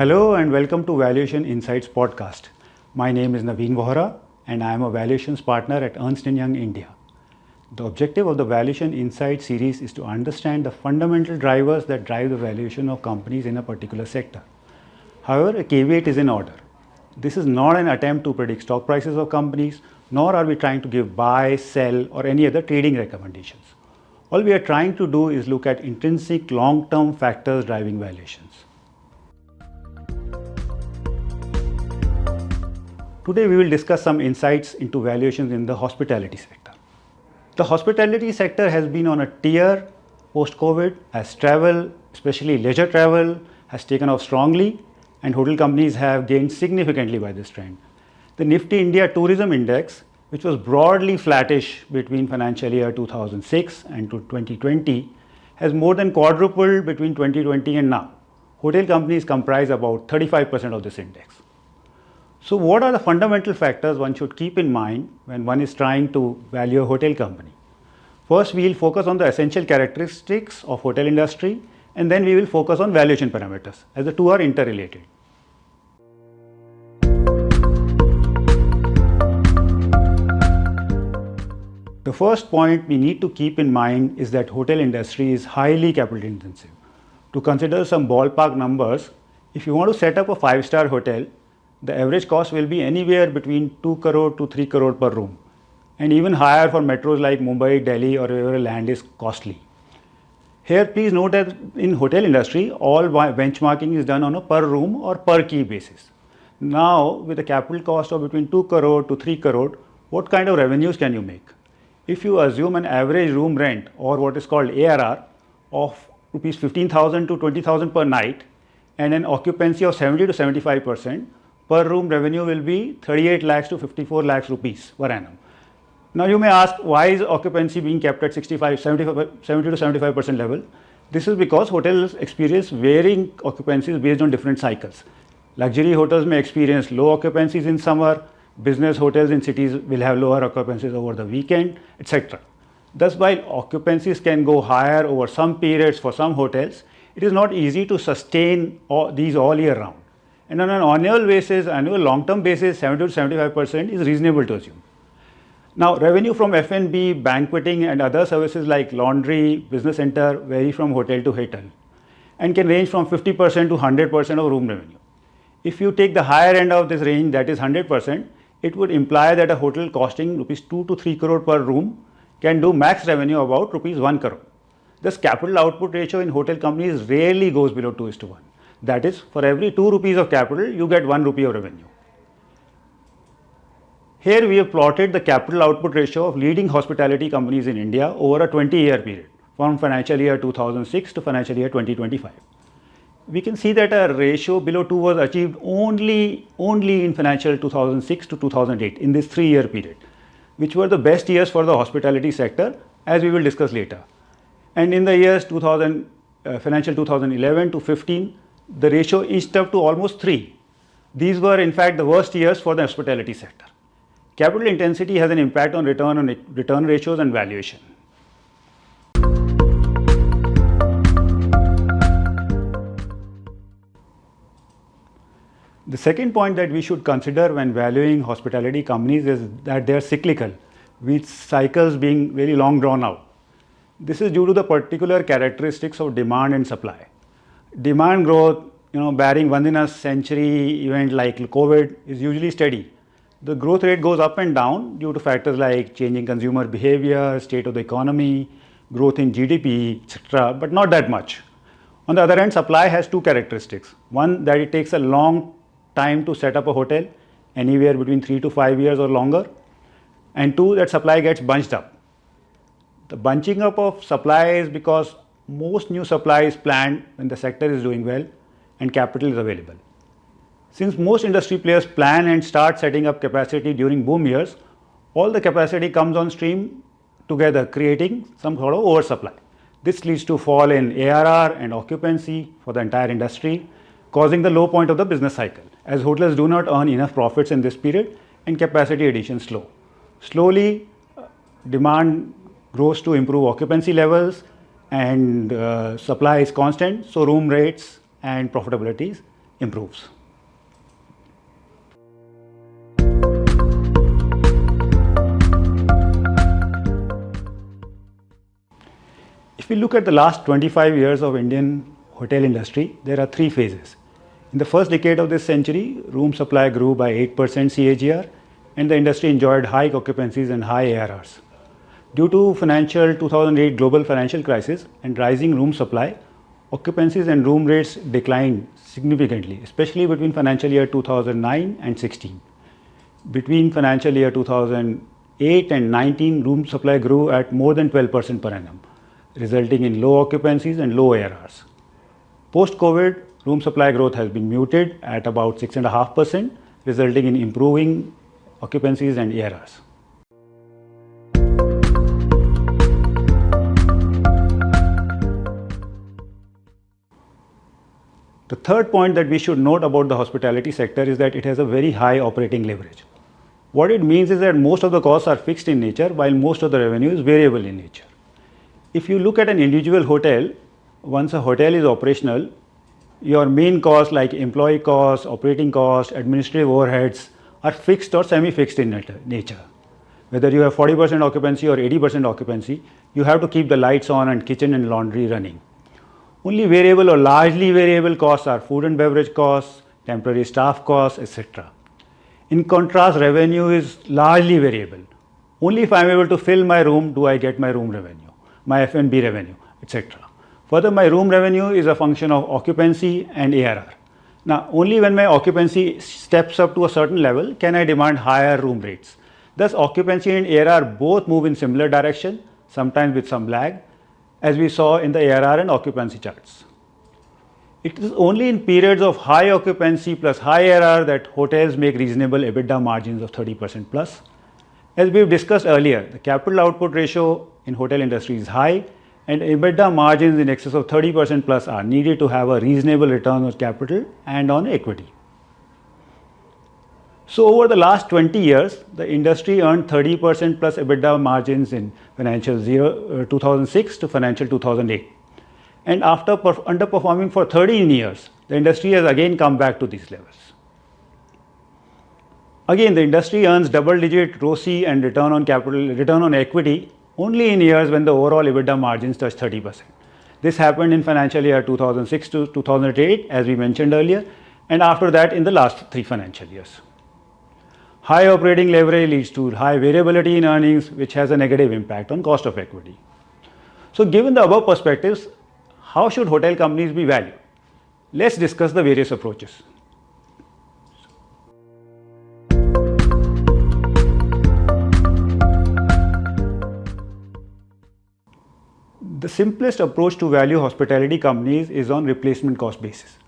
Hello and welcome to Valuation Insights podcast. My name is Navin Vohra and I am a valuations partner at Ernst & Young India. The objective of the Valuation Insights series is to understand the fundamental drivers that drive the valuation of companies in a particular sector. However, a caveat is in order. This is not an attempt to predict stock prices of companies, nor are we trying to give buy, sell, or any other trading recommendations. All we are trying to do is look at intrinsic long-term factors driving valuations. Today we will discuss some insights into valuations in the hospitality sector. The hospitality sector has been on a tear post-COVID as travel, especially leisure travel, has taken off strongly and hotel companies have gained significantly by this trend. The Nifty India Tourism Index, which was broadly flattish between financial year 2006 and to 2020, has more than quadrupled between 2020 and now. Hotel companies comprise about 35% of this index. So what are the fundamental factors one should keep in mind when one is trying to value a hotel company? First, we will focus on the essential characteristics of hotel industry, and then we will focus on valuation parameters, as the two are interrelated. The first point we need to keep in mind is that hotel industry is highly capital intensive. To consider some ballpark numbers, if you want to set up a 5-star hotel, the average cost will be anywhere between 2 crore to 3 crore per room, and even higher for metros like Mumbai, Delhi, or wherever land is costly. Here, please note that in hotel industry, all benchmarking is done on a per room or per key basis. Now, with a capital cost of between 2 crore to 3 crore, what kind of revenues can you make? If you assume an average room rent or what is called ARR of rupees 15,000 to 20,000 per night and an occupancy of 70 to 75%, per room revenue will be 38 lakhs to 54 lakhs rupees per annum. Now you may ask, why is occupancy being kept at 70 to 75% level? This is because hotels experience varying occupancies based on different cycles. Luxury hotels may experience low occupancies in summer, business hotels in cities will have lower occupancies over the weekend, etc. Thus, while occupancies can go higher over some periods for some hotels, it is not easy to sustain these all year round. And on an annual long-term basis, 70 to 75% is reasonable to assume. Now, revenue from F&B, banqueting and other services like laundry, business center vary from hotel to hotel and can range from 50% to 100% of room revenue. If you take the higher end of this range, that is 100%, it would imply that a hotel costing rupees 2 to 3 crore per room can do max revenue about rupees 1 crore. Thus, capital output ratio in hotel companies rarely goes below 2:1. That is, for every 2 rupees of capital, you get 1 rupee of revenue. Here we have plotted the capital output ratio of leading hospitality companies in India over a 20-year period, from financial year 2006 to financial year 2025. We can see that a ratio below 2 was achieved only in financial 2006 to 2008, in this 3-year period, which were the best years for the hospitality sector, as we will discuss later. And in the years financial 2011 to 15, the ratio inched up to almost 3. These were in fact the worst years for the hospitality sector. Capital intensity has an impact on return ratios and valuation. The second point that we should consider when valuing hospitality companies is that they are cyclical, with cycles being very long drawn out. This is due to the particular characteristics of demand and supply. Demand growth, barring once in a century event like COVID, is usually steady. The growth rate goes up and down due to factors like changing consumer behavior, state of the economy, growth in GDP, etc., but not that much. On the other hand, supply has two characteristics. One, that it takes a long time to set up a hotel, anywhere between 3 to 5 years or longer. And two, that supply gets bunched up. The bunching up of supply is because most new supply is planned when the sector is doing well and capital is available. Since most industry players plan and start setting up capacity during boom years, all the capacity comes on stream together, creating some sort of oversupply. This leads to fall in ARR and occupancy for the entire industry, causing the low point of the business cycle, as hotels do not earn enough profits in this period and capacity addition slow. Slowly, demand grows to improve occupancy levels and supply is constant, so room rates and profitabilities improves. If we look at the last 25 years of Indian hotel industry, there are three phases. In the first decade of this century, room supply grew by 8% CAGR and the industry enjoyed high occupancies and high ARRs. Due to financial 2008 global financial crisis and rising room supply, occupancies and room rates declined significantly, especially between financial year 2009 and 16. Between financial year 2008 and 19, room supply grew at more than 12% per annum, resulting in low occupancies and low ARRs. Post-COVID, room supply growth has been muted at about 6.5%, resulting in improving occupancies and ARRs. The third point that we should note about the hospitality sector is that it has a very high operating leverage. What it means is that most of the costs are fixed in nature while most of the revenue is variable in nature. If you look at an individual hotel, once a hotel is operational, your main costs like employee costs, operating costs, administrative overheads are fixed or semi-fixed in nature. Whether you have 40% occupancy or 80% occupancy, you have to keep the lights on and kitchen and laundry running. Only variable or largely variable costs are food and beverage costs, temporary staff costs, etc. In contrast, revenue is largely variable. Only if I am able to fill my room do I get my room revenue, my F&B revenue, etc. Further, my room revenue is a function of occupancy and ARR. Now, only when my occupancy steps up to a certain level can I demand higher room rates. Thus, occupancy and ARR both move in similar direction, sometimes with some lag, as we saw in the ARR and occupancy charts. It is only in periods of high occupancy plus high ARR that hotels make reasonable EBITDA margins of 30% plus. As we've discussed earlier, the capital output ratio in hotel industry is high and EBITDA margins in excess of 30% plus are needed to have a reasonable return on capital and on equity. So over the last 20 years, the industry earned 30% plus EBITDA margins in financial 2006 to financial 2008. And after underperforming for 13 years, the industry has again come back to these levels. Again, the industry earns double-digit ROCE and return on equity only in years when the overall EBITDA margins touch 30%. This happened in financial year 2006 to 2008, as we mentioned earlier, and after that in the last 3 financial years. High operating leverage leads to high variability in earnings, which has a negative impact on cost of equity. So given the above perspectives, how should hotel companies be valued? Let's discuss the various approaches. The simplest approach to value hospitality companies is on replacement cost basis.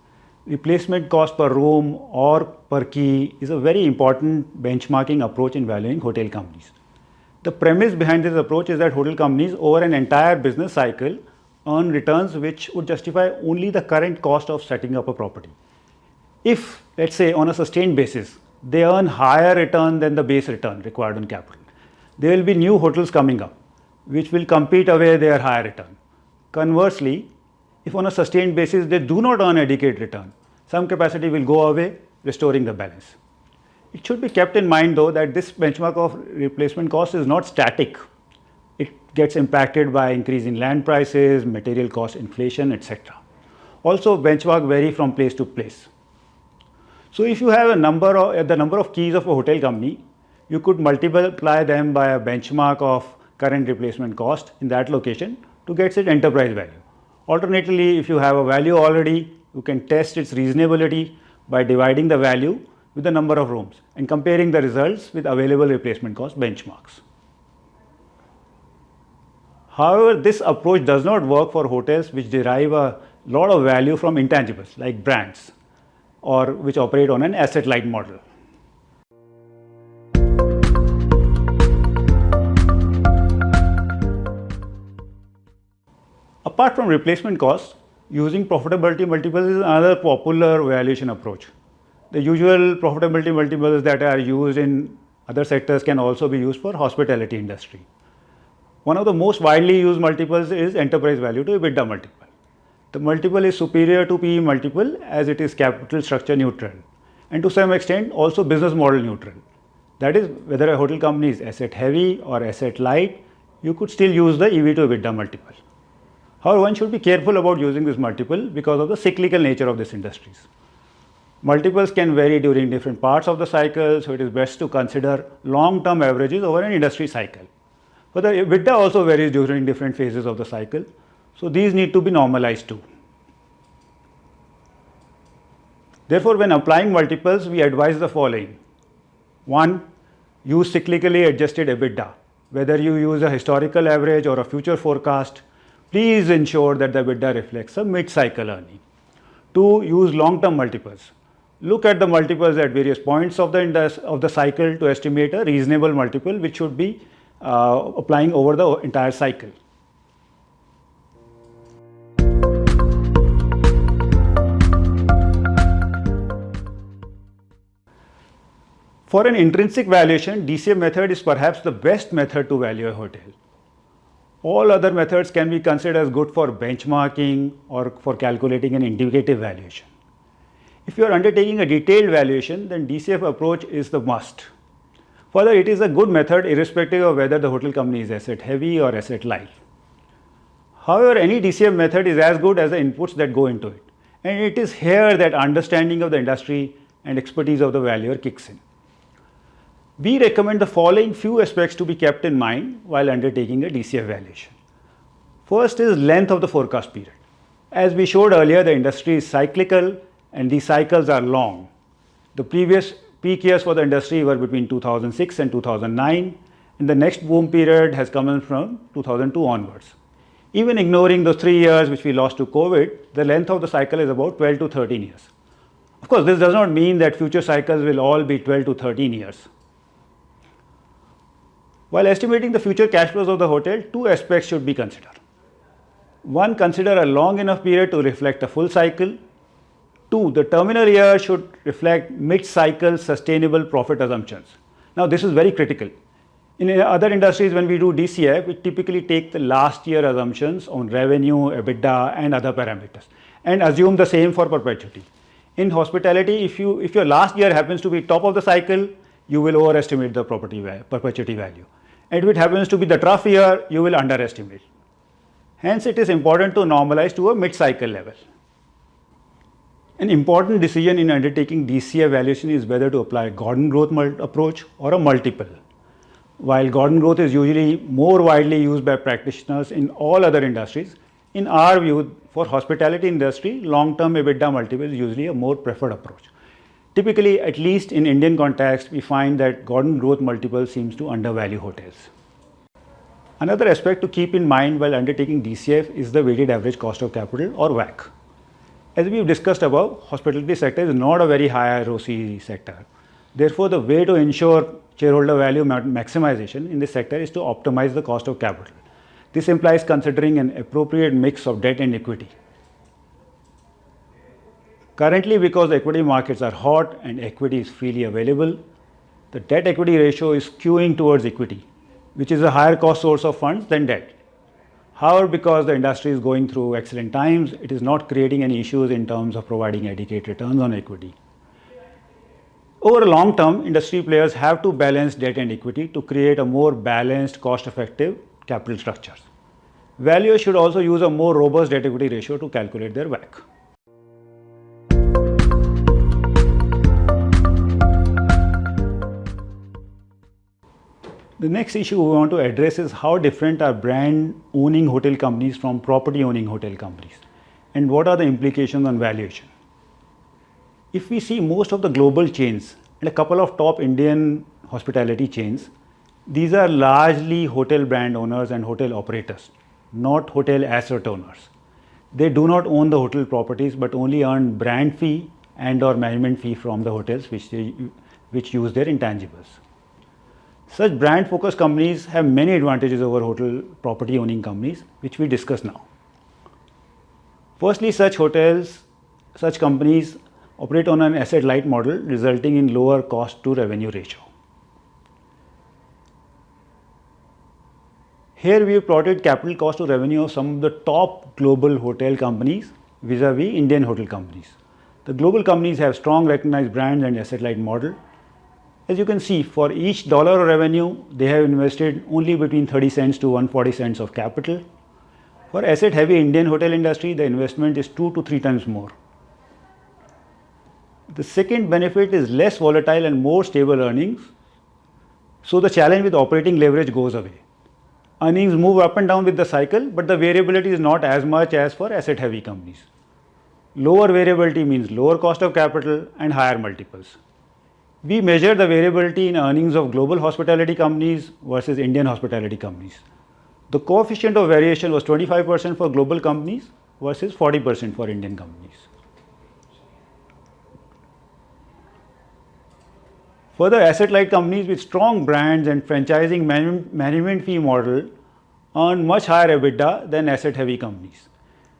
Replacement cost per room or per key is a very important benchmarking approach in valuing hotel companies. The premise behind this approach is that hotel companies over an entire business cycle earn returns which would justify only the current cost of setting up a property. If, let's say, on a sustained basis, they earn higher return than the base return required on capital, there will be new hotels coming up which will compete away their higher return. Conversely, if on a sustained basis they do not earn adequate return, some capacity will go away, restoring the balance. It should be kept in mind though that this benchmark of replacement cost is not static. It gets impacted by increase in land prices, material cost inflation, etc. Also, benchmark vary from place to place. So if you have the number of keys of a hotel company, you could multiply them by a benchmark of current replacement cost in that location to get its enterprise value. Alternatively, if you have a value already, you can test its reasonability by dividing the value with the number of rooms and comparing the results with available replacement cost benchmarks. However, this approach does not work for hotels which derive a lot of value from intangibles like brands or which operate on an asset-light model. Apart from replacement costs, using profitability multiples is another popular valuation approach. The usual profitability multiples that are used in other sectors can also be used for hospitality industry. One of the most widely used multiples is enterprise value to EBITDA multiple. The multiple is superior to PE multiple as it is capital structure neutral and to some extent also business model neutral. That is, whether a hotel company is asset heavy or asset light, you could still use the EV to EBITDA multiple. However, one should be careful about using this multiple because of the cyclical nature of this industries. Multiples can vary during different parts of the cycle, so it is best to consider long-term averages over an industry cycle. But the EBITDA also varies during different phases of the cycle, so these need to be normalized too. Therefore, when applying multiples, we advise the following. 1. Use cyclically adjusted EBITDA. Whether you use a historical average or a future forecast, please ensure that the EBITDA reflects a mid-cycle earning. 2. Use long-term multiples. Look at the multiples at various points of the cycle to estimate a reasonable multiple which should be applying over the entire cycle. For an intrinsic valuation, DCF method is perhaps the best method to value a hotel. All other methods can be considered as good for benchmarking or for calculating an indicative valuation. If you are undertaking a detailed valuation, then DCF approach is the must. Further, it is a good method irrespective of whether the hotel company is asset heavy or asset light. However, any DCF method is as good as the inputs that go into it. And it is here that understanding of the industry and expertise of the valuer kicks in. We recommend the following few aspects to be kept in mind while undertaking a DCF valuation. First is length of the forecast period. As we showed earlier, the industry is cyclical and these cycles are long. The previous peak years for the industry were between 2006 and 2009, and the next boom period has come in from 2002 onwards. Even ignoring those 3 years which we lost to COVID, the length of the cycle is about 12 to 13 years. Of course, this does not mean that future cycles will all be 12 to 13 years. While estimating the future cash flows of the hotel, 2 aspects should be considered. 1, consider a long enough period to reflect a full cycle. 2, the terminal year should reflect mid-cycle sustainable profit assumptions. Now, this is very critical. In other industries, when we do DCF, we typically take the last year assumptions on revenue, EBITDA and other parameters and assume the same for perpetuity. In hospitality, if your last year happens to be top of the cycle, you will overestimate the perpetuity value. And if it happens to be the trough year, you will underestimate. Hence, it is important to normalize to a mid-cycle level. An important decision in undertaking DCF valuation is whether to apply a Gordon growth approach or a multiple. While Gordon growth is usually more widely used by practitioners in all other industries, in our view, for hospitality industry, long-term EBITDA multiple is usually a more preferred approach. Typically, at least in Indian context, we find that Gordon growth multiple seems to undervalue hotels. Another aspect to keep in mind while undertaking DCF is the weighted average cost of capital or WACC. As we have discussed above, hospitality sector is not a very high ROCE sector. Therefore, the way to ensure shareholder value maximization in this sector is to optimize the cost of capital. This implies considering an appropriate mix of debt and equity. Currently, because the equity markets are hot and equity is freely available, the debt equity ratio is skewing towards equity, which is a higher cost source of funds than debt. However, because the industry is going through excellent times, it is not creating any issues in terms of providing adequate returns on equity. Over a long term, industry players have to balance debt and equity to create a more balanced, cost-effective capital structures. Valuers should also use a more robust debt equity ratio to calculate their WACC. The next issue we want to address is how different are brand owning hotel companies from property owning hotel companies, and what are the implications on valuation. If we see most of the global chains and a couple of top Indian hospitality chains, these are largely hotel brand owners and hotel operators, not hotel asset owners. They do not own the hotel properties but only earn brand fee and or management fee from the hotels which use their intangibles. Such brand focused companies have many advantages over hotel property owning companies, which we discuss now. Firstly, such companies operate on an asset light model, resulting in lower cost to revenue ratio. Here we have plotted capital cost to revenue of some of the top global hotel companies vis-a-vis Indian hotel companies. The global companies have strong recognized brands and asset-light model. As you can see, for each dollar of revenue, they have invested only between 30 cents to 140 cents of capital. For asset-heavy Indian hotel industry, the investment is 2 to 3 times more. The second benefit is less volatile and more stable earnings. So the challenge with operating leverage goes away. Earnings move up and down with the cycle, but the variability is not as much as for asset-heavy companies. Lower variability means lower cost of capital and higher multiples. We measure the variability in earnings of global hospitality companies versus Indian hospitality companies. The coefficient of variation was 25% for global companies versus 40% for Indian companies. Further, asset-light companies with strong brands and franchising management fee model earn much higher EBITDA than asset-heavy companies,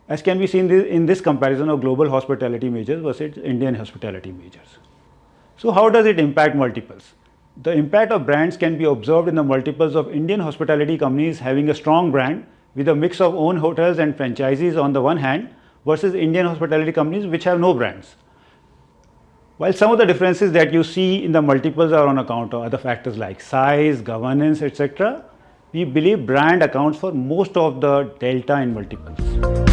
as can be seen in this comparison of global hospitality majors versus Indian hospitality majors. So how does it impact multiples? The impact of brands can be observed in the multiples of Indian hospitality companies having a strong brand with a mix of own hotels and franchisees on the one hand versus Indian hospitality companies which have no brands. While some of the differences that you see in the multiples are on account of other factors like size, governance, etc., we believe brand accounts for most of the delta in multiples.